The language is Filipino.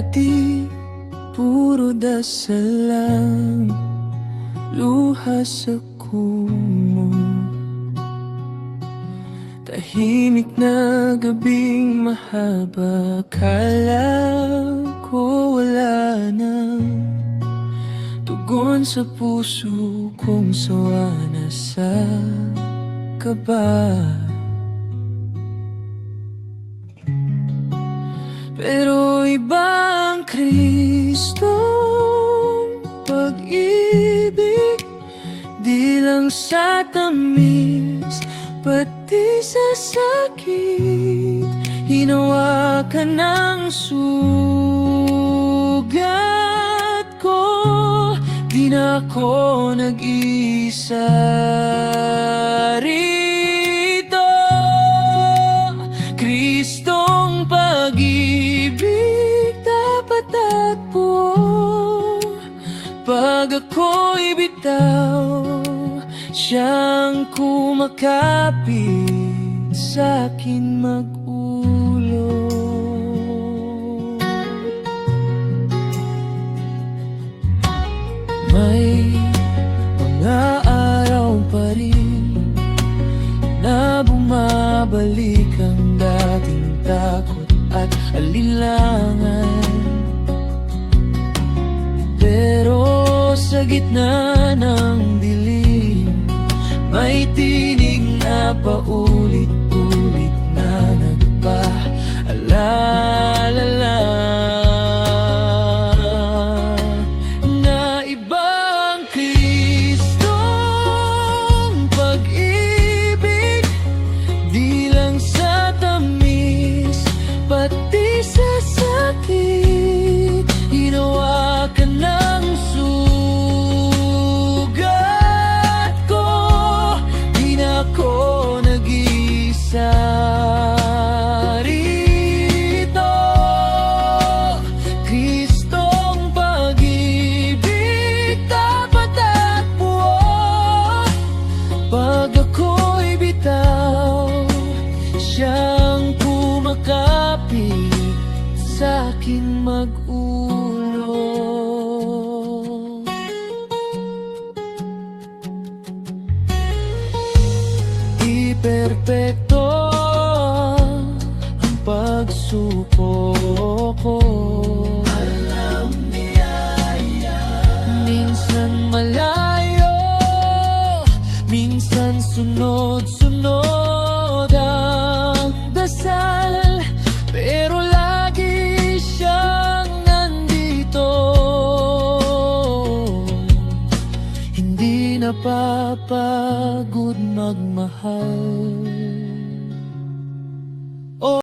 Dati puro dasal lang, luha sa kumo. Tahimik na gabing mahaba, akala ko wala nang tugon sa puso kong sawa na sa kaba. Pero ibang Kristong pag-ibig, di lang sa tamis, pati sa sakit. Hinawakan ng sugat ko, di na ako nag-isa rito. Kristong pag-ibig dapat takbo. Pag ako'y bitaw, siyang kumakapit sa'kin mag-ulo. May mga araw pa rin na bumabalik ang dating takot at alinlangan. Pero sa gitna ng dilim, may tinig na paulit-ulit na nagpaalala na ibang Kristong pag-ibig, di lang sa tamis, pati sa sakit. Hinawakan ng sugat ko, di na ako nag-isa rito. Kristong pag-ibig dapat takbo. Pag ako'y bitaw, siyang kumakapit sa'kin mag-ulo. Di perpekto ang pagsubok ko, alam niya yan. Minsan malayo, minsan sunod-sunod ang dasal, pero lagi siyang nandito. Hindi napapagod magmahal.